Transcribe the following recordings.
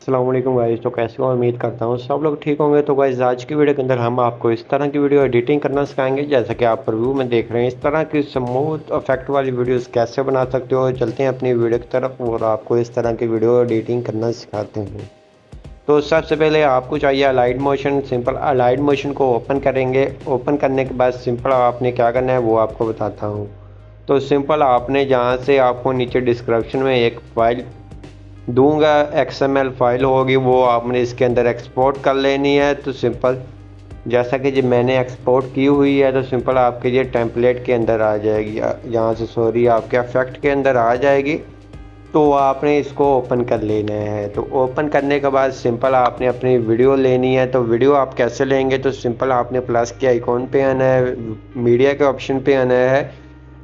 अस्सलाम वालेकुम गाइस। तो कैसे हो? उम्मीद करता हूँ सब लोग ठीक होंगे। तो गाइस आज की वीडियो के अंदर हम आपको इस तरह की वीडियो एडिटिंग करना सिखाएंगे, जैसा कि आप रिव्यू में देख रहे हैं। इस तरह की स्मूथ इफेक्ट वाली वीडियोस कैसे बना सकते हो। चलते हैं अपनी वीडियो की तरफ और आपको इस तरह की वीडियो एडिटिंग करना सिखाते हैं। तो सबसे पहले आपको चाहिए allied motion. Simple allied motion को ओपन करेंगे। ओपन करने के बाद सिंपल आपने क्या करना है वो आपको बताता हूँ। तो सिंपल आपने जहाँ से आपको नीचे डिस्क्रिप्शन में एक फाइल दूंगा, XML फाइल होगी, वो आपने इसके अंदर एक्सपोर्ट कर लेनी है। तो सिंपल जैसा कि जब मैंने एक्सपोर्ट की हुई है तो सिंपल आपके ये टेम्पलेट के अंदर आ जाएगी, यहाँ से सॉरी आपके इफेक्ट के अंदर आ जाएगी। तो आपने इसको ओपन कर लेना है। तो ओपन करने के बाद सिंपल आपने अपनी वीडियो लेनी है। तो वीडियो आप कैसे लेंगे? तो सिंपल आपने प्लस के आइकॉन पे आना है, मीडिया के ऑप्शन पे आना है,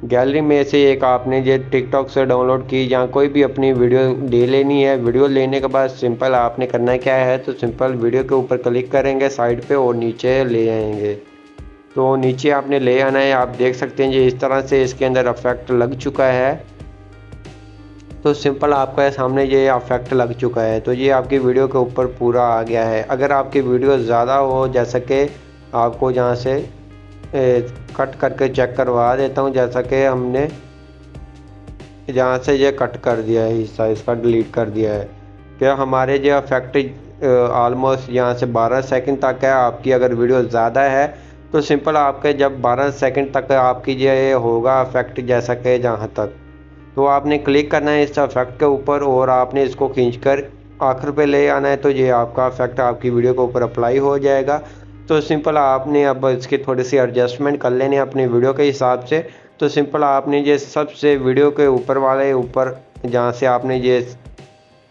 गैलरी में से एक आपने ये टिकटॉक से डाउनलोड की या कोई भी अपनी वीडियो ले लेनी है। वीडियो लेने के बाद सिंपल आपने करना क्या है? तो सिंपल वीडियो के ऊपर क्लिक करेंगे साइड पे और नीचे ले आएंगे। तो नीचे आपने ले आना है। आप देख सकते हैं ये इस तरह से इसके अंदर इफेक्ट लग चुका है। तो सिंपल आपका सामने ये इफेक्ट लग चुका है। तो ये आपकी वीडियो के ऊपर पूरा आ गया है। अगर आपकी वीडियो ज़्यादा हो, जैसा कि आपको जहाँ से कट करके चेक करवा देता हूँ, जैसा कि हमने जहाँ से ये कट कर दिया है, हिस्सा इसका डिलीट कर दिया है। क्या हमारे जो इफेक्ट ऑलमोस्ट यहाँ से 12 सेकंड तक है। आपकी अगर वीडियो ज़्यादा है तो सिंपल आपके जब 12 सेकंड तक आपकी ये होगा इफेक्ट, जैसा कि जहाँ तक, तो आपने क्लिक करना है इस इफेक्ट के ऊपर और आपने इसको खींचकर आखिर पे ले आना है। तो ये आपका इफेक्ट आपकी वीडियो के ऊपर अप्लाई हो जाएगा। तो सिंपल आपने अब इसकी थोड़ी सी एडजस्टमेंट कर लेनी है अपनी वीडियो के हिसाब से। तो सिंपल आपने ये सबसे वीडियो के ऊपर वाले ऊपर जहाँ से आपने ये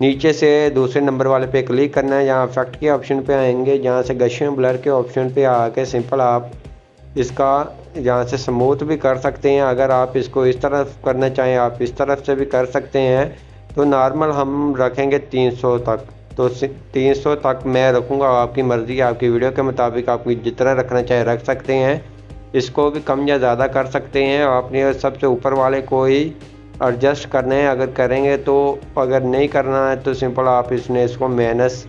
नीचे से दूसरे नंबर वाले पे क्लिक करना है, जहाँ इफेक्ट के ऑप्शन पे आएंगे, जहाँ से गशियम ब्लर के ऑप्शन पे आके सिंपल आप इसका यहाँ से स्मूथ भी कर सकते हैं। अगर आप इसको इस तरफ करना चाहें आप इस तरफ से भी कर सकते हैं। तो नॉर्मल हम रखेंगे 300 तक। तो 300 तक मैं रखूँगा, आपकी मर्ज़ी, आपकी वीडियो के मुताबिक आप जितना रखना चाहें रख सकते हैं। इसको भी कम या ज़्यादा कर सकते हैं। आपने सबसे ऊपर वाले को ही एडजस्ट करना है अगर करेंगे तो। अगर नहीं करना है तो सिंपल आप इसको माइनस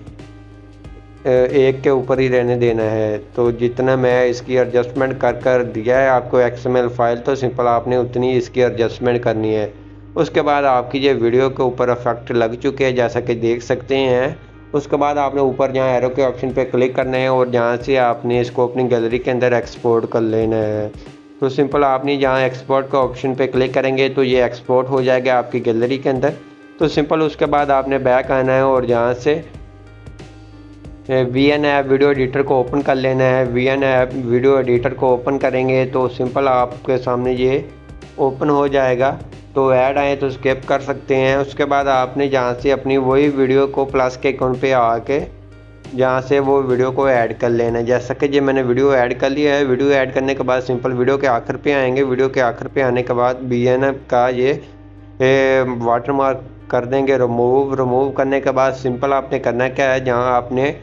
एक के ऊपर ही रहने देना है। तो जितना मैं इसकी एडजस्टमेंट कर दिया है आपको XML फाइल, तो सिंपल आपने उतनी इसकी एडजस्टमेंट करनी है। उसके बाद आपकी ये वीडियो के ऊपर इफेक्ट लग चुके हैं, जैसा कि देख सकते हैं। उसके बाद आपने ऊपर जहाँ एरो के ऑप्शन पे क्लिक करना है और जहाँ से आपने इसको अपनी गैलरी के अंदर एक्सपोर्ट कर लेना है। तो सिंपल आपने जहाँ एक्सपोर्ट का ऑप्शन पे क्लिक करेंगे तो ये एक्सपोर्ट हो जाएगा आपकी गैलरी के अंदर। तो सिंपल उसके बाद आपने बैक आना है और जहाँ से VN ऐप वीडियो एडिटर को ओपन कर लेना है। VN ऐप वीडियो एडिटर को ओपन करेंगे तो सिंपल आपके सामने ये ओपन हो जाएगा। तो ऐड आए तो स्किप कर सकते हैं। उसके बाद आपने जहाँ से अपनी वही वीडियो को प्लस के अकाउंट पे आके जहाँ से वो वीडियो को ऐड कर लेना है। जैसा कि ये मैंने वीडियो ऐड कर लिया है। वीडियो ऐड करने के बाद सिंपल वीडियो के आखिर पे आएंगे। वीडियो के आखिर पे आने के बाद VN ऐप का ये वाटर मार्क कर देंगे रिमूव करने के बाद सिंपल आपने करना क्या है, जहाँ आपने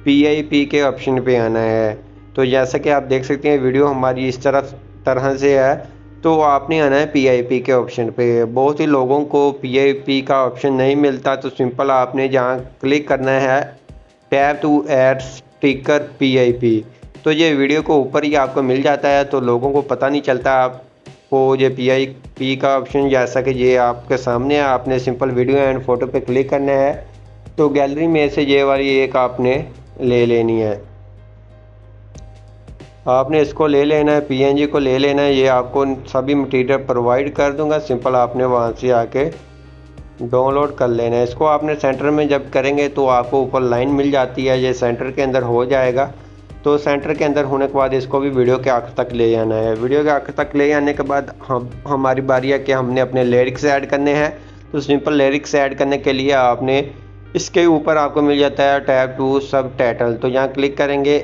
PIP के ऑप्शन पे आना है। तो जैसा कि आप देख सकते हैं वीडियो हमारी इस तरह से है। तो आपने आना है PIP के ऑप्शन पे। बहुत ही लोगों को PIP का ऑप्शन नहीं मिलता। तो सिंपल आपने जहाँ क्लिक करना है tab to add sticker PIP। तो ये वीडियो को ऊपर ही आपको मिल जाता है, तो लोगों को पता नहीं चलता आपको ये PIP का ऑप्शन। जैसा कि ये आपके सामने है, आपने सिंपल वीडियो एंड फोटो पे क्लिक करना है। तो गैलरी में से ये वाली एक आपने ले लेनी है। आपने इसको ले लेना है, PNG को ले लेना है। ये आपको सभी मटेरियल प्रोवाइड कर दूंगा। सिंपल आपने वहाँ से आके डाउनलोड कर लेना है। इसको आपने सेंटर में जब करेंगे तो आपको ऊपर लाइन मिल जाती है, ये सेंटर के अंदर हो जाएगा। तो सेंटर के अंदर होने के बाद इसको भी वीडियो के आखिर तक ले आना है। वीडियो के आखिर तक ले आने के बाद हमारी बारी है कि हमने अपने लिरिक्स ऐड करने हैं। तो सिंपल लिरिक्स ऐड करने के लिए आपने इसके ऊपर आपको मिल जाता है टैब टू सब टाइटल। तो यहाँ क्लिक करेंगे,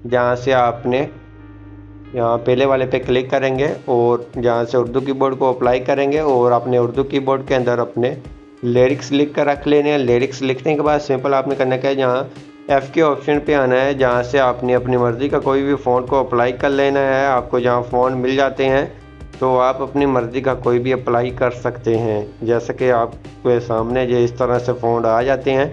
जहाँ से आपने यहाँ पहले वाले पे क्लिक करेंगे और जहाँ से उर्दू कीबोर्ड को अप्लाई करेंगे और अपने उर्दू कीबोर्ड के अंदर अपने लिरिक्स लिख कर रख लेने हैं। लिरिक्स लिखने के बाद सिंपल आपने करना क्या है, जहाँ F के ऑप्शन पे आना है, जहाँ से आपने अपनी मर्ज़ी का कोई भी फ़ॉन्ट को अप्लाई कर लेना है। आपको जहाँ फ़ॉन्ट मिल जाते हैं तो आप अपनी मर्ज़ी का कोई भी अप्लाई कर सकते हैं। जैसे कि आपके सामने ये इस तरह से फ़ॉन्ट आ जाते हैं।